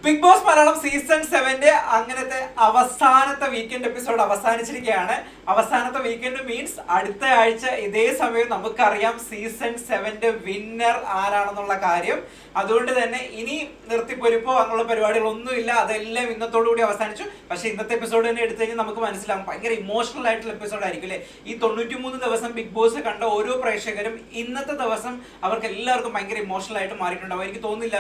Big boss Malayalam season 7 അങ്ങനത്തെ അവസാനത്തെ weekend episode അവസാനിച്ചിരിക്കുകയാണ്. അവസാനത്തെ വീക്കെൻഡ് മീൻസ് അടുത്ത ആഴ്ച ഇതേ സമയം നമുക്കറിയാം സീസൺ 7 വിന്നർ ആരാണെന്നുള്ള കാര്യം. അതുകൊണ്ട് തന്നെ ഇനി നിർത്തിപ്പൊരിപ്പോ അങ്ങനെയുള്ള പരിപാടികളൊന്നുമില്ല, അതെല്ലാം ഇന്നത്തോടു കൂടി അവസാനിച്ചു. പക്ഷെ ഇന്നത്തെ എപ്പിസോഡ് തന്നെ എടുത്തു കഴിഞ്ഞാൽ നമുക്ക് മനസ്സിലാവും ഭയങ്കര ഇമോഷണൽ ആയിട്ടുള്ള എപ്പിസോഡ് ആയിരിക്കും അല്ലേ. ഈ 93 ദിവസം ബിഗ് ബോസ് കണ്ട ഓരോ പ്രേക്ഷകരും ഇന്നത്തെ ദിവസം അവർക്ക് എല്ലാവർക്കും ഭയങ്കര ഇമോഷണൽ ആയിട്ട് മാറിയിട്ടുണ്ടാവും. എനിക്ക് തോന്നുന്നില്ല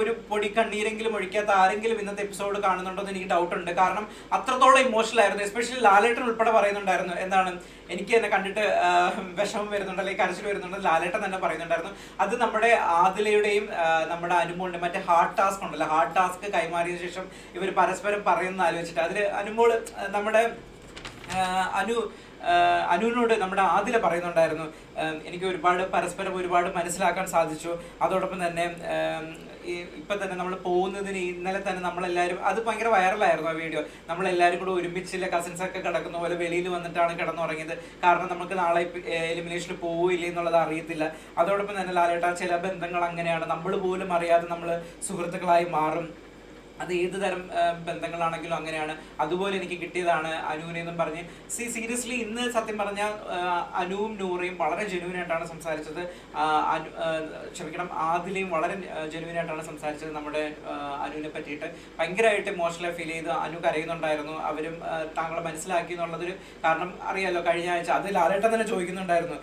ഒരു പൊടി കണ്ണീരെങ്കിലും ഒഴിക്കാത്ത ആരെങ്കിലും ഇന്നത്തെ എപ്പിസോഡ് കാണുന്നുണ്ടോ എന്ന് എനിക്ക് ഡൗട്ട് ഉണ്ട്. കാരണം അത്രത്തോളം ഇമോഷണൽ ആയിരുന്നു. എസ്പെഷ്യലി ലാലേട്ടൻ ഉൾപ്പെടെ പറയുന്നുണ്ടായിരുന്നു, എന്താണ് എനിക്ക് തന്നെ കണ്ടിട്ട് വിഷമം വരുന്നുണ്ട് അല്ലെങ്കിൽ കരച്ചിൽ വരുന്നുണ്ട്. ലാലേട്ടൻ തന്നെ പറയുന്നുണ്ടായിരുന്നു അത് നമ്മുടെ ആദിലയുടെയും നമ്മുടെ അനുമോളുടെ മറ്റേ ഹാർട്ട് ടാസ്ക് ഉണ്ടല്ലോ, ഹാർട്ട് ടാസ്ക് കൈമാറിയ ശേഷം ഇവർ പരസ്പരം പറയുന്ന ആലോചിച്ചിട്ട് അതിൽ അനുമോള് നമ്മുടെ അനുവിനോട് നമ്മുടെ ആദില പറയുന്നുണ്ടായിരുന്നു എനിക്ക് പരസ്പരം ഒരുപാട് മനസ്സിലാക്കാൻ സാധിച്ചു. അതോടൊപ്പം തന്നെ ഇപ്പൊ തന്നെ നമ്മൾ പോകുന്നതിന് ഇന്നലെ തന്നെ നമ്മളെല്ലാവരും, അത് ഭയങ്കര വൈറലായിരുന്നു ആ വീഡിയോ, നമ്മളെല്ലാവരും കൂടെ ഒരുമിച്ചില്ല കസിൻസ് ഒക്കെ കിടക്കുന്ന പോലെ വെളിയിൽ വന്നിട്ടാണ് കിടന്നുറങ്ങിയത്. കാരണം നമുക്ക് നാളെ എലിമിനേഷന് പോവില്ലേ എന്നുള്ളത് അറിയത്തില്ല. അതോടൊപ്പം തന്നെ ലാലേട്ട ചില ബന്ധങ്ങൾ അങ്ങനെയാണ്, നമ്മൾ പോലും അറിയാതെ നമ്മൾ സുഹൃത്തുക്കളായി മാറും. അത് ഏത് തരം ബന്ധങ്ങളാണെങ്കിലും അങ്ങനെയാണ്. അതുപോലെ എനിക്ക് കിട്ടിയതാണ് അനുവിനെന്നും പറഞ്ഞ്. സീരിയസ്ലി ഇന്ന് സത്യം പറഞ്ഞാൽ അനുവും നൂറയും വളരെ ജെന്യൂനായിട്ടാണ് സംസാരിച്ചത്. ആദിലയും വളരെ ജെന്യൂനായിട്ടാണ് സംസാരിച്ചത് നമ്മുടെ അനുവിനെ പറ്റിയിട്ട്. ഭയങ്കരമായിട്ട് ഇമോഷണലായി ഫീൽ ചെയ്ത് അനു കരയുന്നുണ്ടായിരുന്നു. അവരും താങ്കളെ മനസ്സിലാക്കി എന്നുള്ളതൊരു കാരണം അറിയാലോ. കഴിഞ്ഞ ആഴ്ച അത് ലാലേട്ടൻ തന്നെ ചോദിക്കുന്നുണ്ടായിരുന്നു,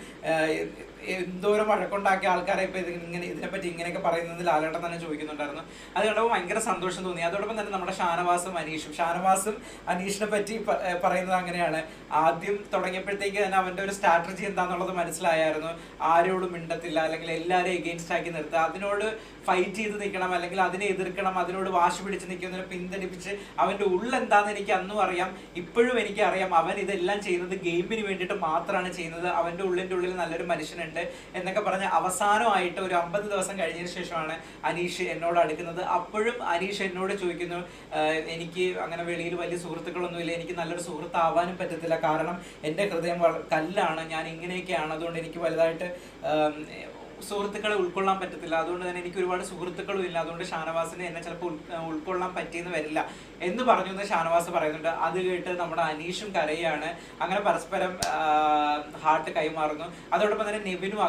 എന്തോരം വഴക്കുണ്ടാക്കിയ ആൾക്കാരെ ഇപ്പൊ ഇതിനെപ്പറ്റി ഇങ്ങനെയൊക്കെ പറയുന്നത് ലാലേട്ടൻ തന്നെ ചോദിക്കുന്നുണ്ടായിരുന്നു. അത് കണ്ടപ്പോൾ ഭയങ്കര സന്തോഷം തോന്നി. അതോടൊപ്പം തന്നെ നമ്മുടെ ഷാനവാസും അനീഷിനെ പറ്റി പറയുന്നത് അങ്ങനെയാണ്. ആദ്യം തുടങ്ങിയപ്പോഴത്തേക്ക് തന്നെ അവന്റെ ഒരു സ്ട്രാറ്റജി എന്താണെന്നുള്ളത് മനസ്സിലായിരുന്നു. ആരോടും മിണ്ടത്തില്ല, അല്ലെങ്കിൽ എല്ലാവരും എഗെയിൻസ്റ്റ് ആക്കി നിർത്തുക, അതിനോട് ഫൈറ്റ് ചെയ്ത് നിൽക്കണം, അല്ലെങ്കിൽ അതിനെ എതിർക്കണം, അതിനോട് വാശി പിടിച്ച് നിൽക്കുന്നതിനെ പിന്തുണപ്പിച്ച് അവന്റെ ഉള്ളെന്താന്ന് എനിക്ക് അന്നും അറിയാം, ഇപ്പോഴും എനിക്ക് അറിയാം. അവൻ ഇതെല്ലാം ചെയ്യുന്നത് ഗെയിമിന് വേണ്ടിയിട്ട് മാത്രമാണ് ചെയ്യുന്നത്. അവന്റെ ഉള്ളിൽ നല്ലൊരു മനുഷ്യനുണ്ട് എന്നൊക്കെ പറഞ്ഞ് അവസാനമായിട്ട് ഒരു 50 ദിവസം കഴിഞ്ഞതിന് ശേഷമാണ് അനീഷ് എന്നോട് അടുക്കുന്നത്. അപ്പോഴും അനീഷ് എന്നോട് ചോദിക്കുന്നു, എനിക്ക് അങ്ങനെ വെളിയിൽ വലിയ സുഹൃത്തുക്കളൊന്നുമില്ല, എനിക്ക് നല്ലൊരു സുഹൃത്താവാനും പറ്റത്തില്ല, കാരണം എൻ്റെ ഹൃദയം കല്ലാണ്, ഞാൻ ഇങ്ങനെയൊക്കെയാണ്, അതുകൊണ്ട് എനിക്ക് വലുതായിട്ട് സുഹൃത്തുക്കളെ ഉൾക്കൊള്ളാൻ പറ്റത്തില്ല, അതുകൊണ്ട് തന്നെ എനിക്ക് ഒരുപാട് സുഹൃത്തുക്കളും ഇല്ല, അതുകൊണ്ട് ഷാനവാസിനെ എന്നെ ചിലപ്പോൾ ഉൾക്കൊള്ളാൻ പറ്റിയെന്ന് വരില്ല എന്ന് പറഞ്ഞു എന്ന് ഷാനവാസ് പറയുന്നുണ്ട്. അത് കേട്ട് നമ്മുടെ അനീഷും കരയാണ്. അങ്ങനെ പരസ്പരം ഹാർട്ട് കൈമാറുന്നു. അതോടൊപ്പം തന്നെ നെവിനും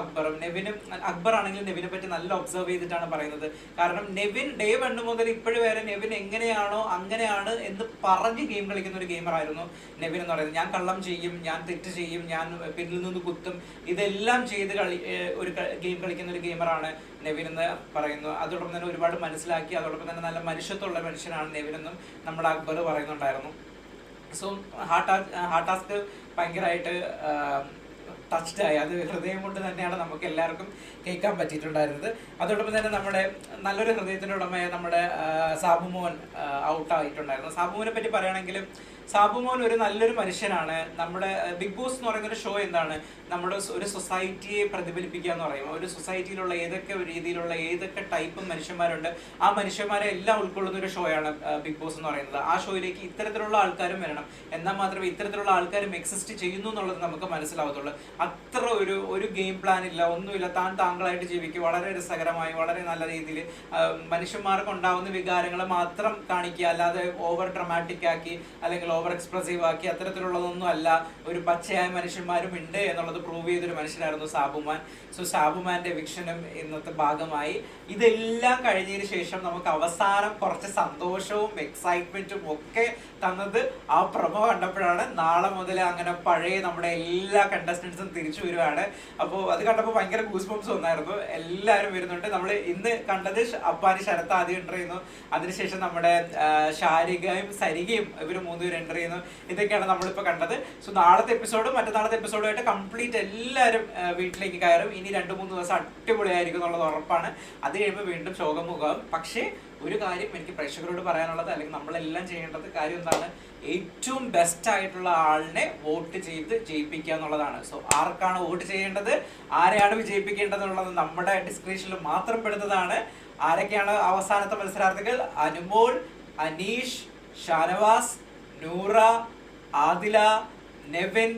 അക്ബർ ആണെങ്കിലും നെവിനെ പറ്റി നല്ല ഒബ്സർവ് ചെയ്തിട്ടാണ് പറയുന്നത്. കാരണം നെവിൻ ഡേ 1 മുതൽ ഇപ്പോഴും വരെ നെവിൻ എങ്ങനെയാണോ അങ്ങനെയാണ് എന്ന് പറഞ്ഞ് ഗെയിം കളിക്കുന്ന ഒരു ഗെയിമറായിരുന്നു നെവിൻ എന്ന് പറയുന്നത്. ഞാൻ കള്ളം ചെയ്യും, ഞാൻ തെറ്റ് ചെയ്യും, ഞാൻ പിന്നിൽ നിന്ന് കുത്തും, ഇതെല്ലാം ചെയ്ത് ഒരു ഗെയിം കളിക്കുന്ന ഒരു ഗെയിമറാണ് നെവിൻ എന്ന് പറയുന്നു. അതോടൊപ്പം തന്നെ ഒരുപാട് മനസ്സിലാക്കി, അതോടൊപ്പം തന്നെ നല്ല മനുഷ്യത്വമുള്ള മനുഷ്യനാണ് നെവിൻ എന്നും നമ്മുടെ അക്ബർ പറയുന്നുണ്ടായിരുന്നു. സോ ഹാർട്ട് ടാസ്ക് ഭയങ്കരമായിട്ട് ടച്ച്ഡ് ആയി. അത് ഹൃദയം കൊണ്ട് തന്നെയാണ് നമുക്ക് എല്ലാവർക്കും കേൾക്കാൻ പറ്റിയിട്ടുണ്ടായിരുന്നത്. അതോടൊപ്പം തന്നെ നമ്മുടെ നല്ലൊരു ഹൃദയത്തിൻ്റെ ഉടമയായ നമ്മുടെ സാബുമോൻ ഔട്ടായിട്ടുണ്ടായിരുന്നു. സാബുമോനെ പറ്റി പറയുകയാണെങ്കിൽ സാബുമോൻ ഒരു നല്ലൊരു മനുഷ്യനാണ്. നമ്മുടെ ബിഗ് ബോസ് എന്ന് പറയുന്ന ഒരു ഷോ എന്താണ്, നമ്മുടെ ഒരു സൊസൈറ്റിയെ പ്രതിഫലിപ്പിക്കുക എന്ന് പറയുമ്പോൾ ഒരു സൊസൈറ്റിയിലുള്ള ഏതൊക്കെ രീതിയിലുള്ള ഏതൊക്കെ ടൈപ്പ് മനുഷ്യന്മാരുണ്ട് ആ മനുഷ്യന്മാരെ എല്ലാം ഉൾക്കൊള്ളുന്ന ഒരു ഷോയാണ് ബിഗ് ബോസ് എന്ന് പറയുന്നത്. ആ ഷോയിലേക്ക് ഇത്തരത്തിലുള്ള ആൾക്കാരും വരണം, എന്നാൽ മാത്രമേ ഇത്തരത്തിലുള്ള ആൾക്കാരും എക്സിസ്റ്റ് ചെയ്യുന്നു എന്നുള്ളത് നമുക്ക് മനസ്സിലാവത്തുള്ളൂ. അത്ര ഒരു ഗെയിം പ്ലാൻ ഇല്ല, ഒന്നുമില്ല, താങ്കളായിട്ട് ജീവിക്കുക, വളരെ രസകരമായി വളരെ നല്ല രീതിയിൽ മനുഷ്യന്മാർക്ക് ഉണ്ടാവുന്ന വികാരങ്ങൾ മാത്രം കാണിക്കുക, അല്ലാതെ ഓവർ ഡ്രമാറ്റിക് ആക്കി അല്ലെങ്കിൽ ഓവർ എക്സ്പ്രസീവ് ആക്കി അത്തരത്തിലുള്ളതൊന്നും അല്ല. ഒരു പച്ചയായ മനുഷ്യന്മാരും ഉണ്ട് എന്നുള്ളത് പ്രൂവ് ചെയ്തൊരു മനുഷ്യനായിരുന്നു സാബുമാൻ. സോ സാബുമാന്റെ എവിക്ഷനും ഇന്നത്തെ ഭാഗമായി. ഇതെല്ലാം കഴിഞ്ഞതിന് ശേഷം നമുക്ക് അവസാനം കുറച്ച് സന്തോഷവും എക്സൈറ്റ്മെന്റും ഒക്കെ തന്നത് ആ പ്രൊമോ കണ്ടപ്പോഴാണ്. നാളെ മുതൽ അങ്ങനെ പഴയ നമ്മുടെ എല്ലാ കണ്ടസ്റ്റൻസും തിരിച്ചു വരുവാണ്. അപ്പോൾ അത് കണ്ടപ്പോൾ ഭയങ്കര ഗൂസ് ബംസ് വന്നായിരുന്നു. എല്ലാവരും വരുന്നുണ്ട്. നമ്മൾ ഇന്ന് കണ്ടത് അപ്പാനി ശരത്ത് ആദ്യം എൻ്റർ ചെയ്യുന്നു, അതിനുശേഷം നമ്മുടെ ഷാരികയും സരികയും ഇവർ 3 പേര് എൻ്റർ ചെയ്യുന്നു. ഇതൊക്കെയാണ് നമ്മളിപ്പോൾ കണ്ടത്. സോ നാളത്തെ എപ്പിസോഡും മറ്റന്നാളത്തെ എപ്പിസോഡുമായിട്ട് കംപ്ലീറ്റ് എല്ലാവരും വീട്ടിലേക്ക് കയറും. ഇനി 2-3 ദിവസം അടിപൊളിയായിരിക്കും എന്നുള്ളത് ഉറപ്പാണ്. അത് കഴിയുമ്പോൾ വീണ്ടും ശോകമുഖം. പക്ഷേ ഒരു കാര്യം എനിക്ക് പ്രേക്ഷകരോട് പറയാനുള്ളത്, അല്ലെങ്കിൽ നമ്മളെല്ലാം ചെയ്യേണ്ടത് കാര്യം എന്താണ്, ഏറ്റവും ബെസ്റ്റ് ആയിട്ടുള്ള ആളിനെ വോട്ട് ചെയ്ത് ജയിപ്പിക്കുക എന്നുള്ളതാണ്. സോ ആർക്കാണ് വോട്ട് ചെയ്യേണ്ടത്, ആരെയാണ് വിജയിപ്പിക്കേണ്ടത് എന്നുള്ളത് നമ്മുടെ ഡിസ്ക്രിപ്ഷനിൽ മാത്രം പെടുന്നതാണ്. ആരൊക്കെയാണ് അവസാനത്തെ മത്സരാർത്ഥികൾ? അനുമോൾ, അനീഷ്, ഷാനവാസ്, നൂറ, ആദില, നെവിൻ,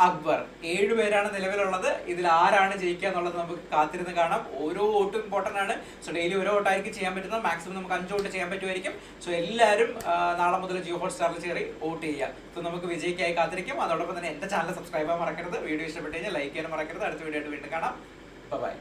അക്ബർ. 7 പേരാണ് നിലവിലുള്ളത്. ഇതിൽ ആരാണ് ജയിക്കുക എന്നുള്ളത് നമുക്ക് കാത്തിരുന്ന് കാണാം. ഓരോ വോട്ടും ഇമ്പോർട്ടന്റ് ആണ്. സോ ഡെയിലി ഓരോ വോട്ടായിരിക്കും ചെയ്യാൻ പറ്റുന്നത്. മാക്സിമം നമുക്ക് 5 വോട്ട് ചെയ്യാൻ പറ്റുമായിരിക്കും. സോ എല്ലാവരും നാളെ മുതൽ ജിയോ ഹോട്ട്സ്റ്റാറിൽ കയറി വോട്ട് ചെയ്യുക. സോ നമുക്ക് വിജയിക്കായി കാത്തിരിക്കും. അതോടൊപ്പം തന്നെ എന്റെ ചാനൽ സബ്സ്ക്രൈബ് ചെയ്യാൻ മറക്കരുത്. വീഡിയോ ഇഷ്ടപ്പെട്ടു കഴിഞ്ഞാൽ ലൈക്ക് ചെയ്യാൻ മറക്കരുത്. അടുത്ത വീഡിയോ ആയിട്ട് വീണ്ടും കാണാം. ബൈ.